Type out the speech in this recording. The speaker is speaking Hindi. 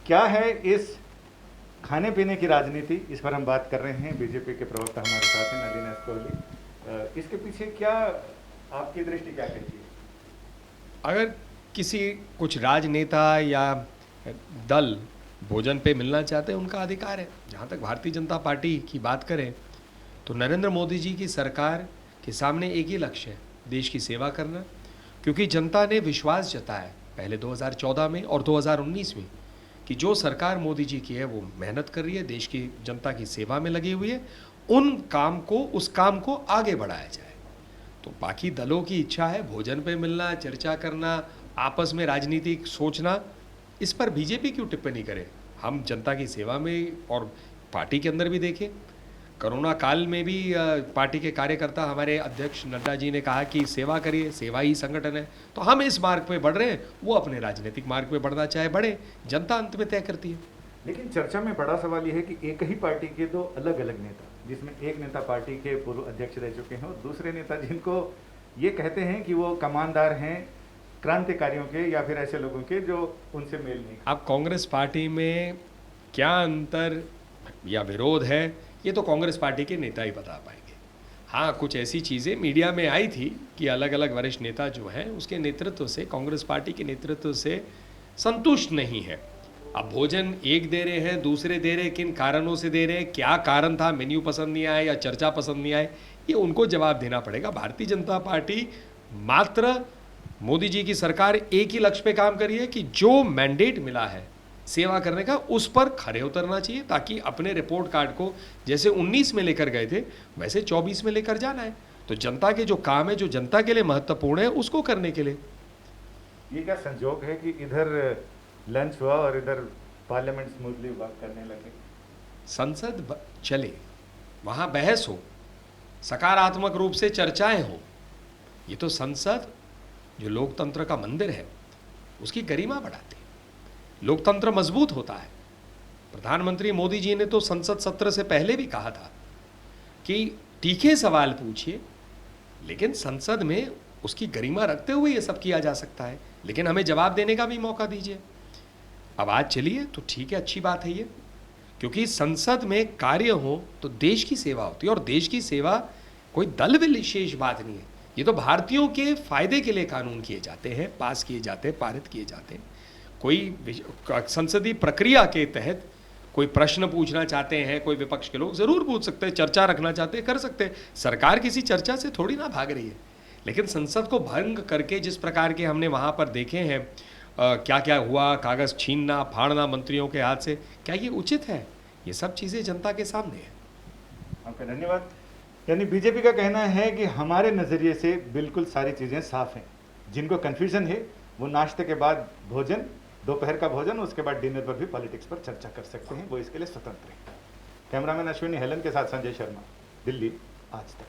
क्या है इस खाने पीने की राजनीति, इस पर हम बात कर रहे हैं। बीजेपी के प्रवक्ता हमारे साथ हैं, नलिन एस कोहली। इसके पीछे क्या आपकी दृष्टि क्या कहती है? अगर किसी कुछ राजनेता या दल भोजन पे मिलना चाहते हैं, उनका अधिकार है। जहाँ तक भारतीय जनता पार्टी की बात करें तो नरेंद्र मोदी जी की सरकार के सामने एक ही लक्ष्य है, देश की सेवा करना। क्योंकि जनता ने विश्वास जताया पहले 2014 में और 2019 में कि जो सरकार मोदी जी की है वो मेहनत कर रही है, देश की जनता की सेवा में लगी हुई है, उस काम को आगे बढ़ाया जाए। तो बाकी दलों की इच्छा है भोजन पे मिलना, चर्चा करना, आपस में राजनीतिक सोचना, इस पर बीजेपी क्यों टिप्पणी करे। हम जनता की सेवा में, और पार्टी के अंदर भी देखें, कोरोना काल में भी पार्टी के कार्यकर्ता, हमारे अध्यक्ष नड्डा जी ने कहा कि सेवा करिए, सेवा ही संगठन है। तो हम इस मार्ग पे बढ़ रहे हैं, वो अपने राजनीतिक मार्ग पे बढ़ना चाहे बढ़े, जनता अंत में तय करती है। लेकिन चर्चा में बड़ा सवाल यह है कि एक ही पार्टी के दो अलग अलग नेता, जिसमें एक नेता पार्टी के पूर्व अध्यक्ष रह चुके हैं और दूसरे नेता जिनको ये कहते हैं कि वो कमानदार हैं क्रांतिकारियों के या फिर ऐसे लोगों के जो उनसे मेल नहीं। अब कांग्रेस पार्टी में क्या अंतर या विरोध है, ये तो कांग्रेस पार्टी के नेता ही बता पाएंगे। हाँ, कुछ ऐसी चीज़ें मीडिया में आई थी कि अलग अलग वरिष्ठ नेता जो हैं उसके नेतृत्व से, कांग्रेस पार्टी के नेतृत्व से संतुष्ट नहीं है। अब भोजन एक दे रहे हैं, दूसरे दे रहे हैं, किन कारणों से दे रहे हैं, क्या कारण था, मेन्यू पसंद नहीं आया या चर्चा पसंद नहीं आए, ये उनको जवाब देना पड़ेगा। भारतीय जनता पार्टी मात्र मोदी जी की सरकार एक ही लक्ष्य पे काम करी है कि जो मैंडेट मिला है सेवा करने का, उस पर खरे उतरना चाहिए, ताकि अपने रिपोर्ट कार्ड को जैसे 19 में लेकर गए थे वैसे 24 में लेकर जाना है। तो जनता के जो काम है, जो जनता के लिए महत्वपूर्ण है, उसको करने के लिए। ये क्या संजोग है कि इधर लंच हुआ और इधर पार्लियामेंट स्मूथली वर्क करने लगे? संसद चले, वहाँ बहस हो, सकारात्मक रूप से चर्चाएं हो। ये तो संसद जो लोकतंत्र का मंदिर है उसकी गरिमा बढ़ाती है, लोकतंत्र मजबूत होता है। प्रधानमंत्री मोदी जी ने तो संसद सत्र से पहले भी कहा था कि तीखे सवाल पूछिए, लेकिन संसद में उसकी गरिमा रखते हुए ये सब किया जा सकता है, लेकिन हमें जवाब देने का भी मौका दीजिए। अब आज चलिए तो ठीक है, अच्छी बात है ये, क्योंकि संसद में कार्य हो तो देश की सेवा होती है, और देश की सेवा कोई दल विशेष बात नहीं है। ये तो भारतीयों के फायदे के लिए कानून किए जाते हैं, पास किए जाते हैं, पारित किए जाते हैं। कोई संसदीय प्रक्रिया के तहत कोई प्रश्न पूछना चाहते हैं, कोई विपक्ष के लोग जरूर पूछ सकते हैं, चर्चा रखना चाहते हैं कर सकते हैं। सरकार किसी चर्चा से थोड़ी ना भाग रही है, लेकिन संसद को भंग करके जिस प्रकार के हमने वहाँ पर देखे हैं, क्या क्या हुआ, कागज़ छीनना फाड़ना मंत्रियों के हाथ से, क्या ये उचित है? ये सब चीज़ें जनता के सामने है। आपका धन्यवाद। यानी बीजेपी का कहना है कि हमारे नज़रिए से बिल्कुल सारी चीज़ें साफ हैं। जिनको कन्फ्यूजन है वो नाश्ते के बाद भोजन, दोपहर का भोजन, उसके बाद डिनर पर भी पॉलिटिक्स पर चर्चा कर सकते हैं, वो इसके लिए स्वतंत्र है। कैमरामैन अश्विनी हेलन के साथ संजय शर्मा, दिल्ली आज तक।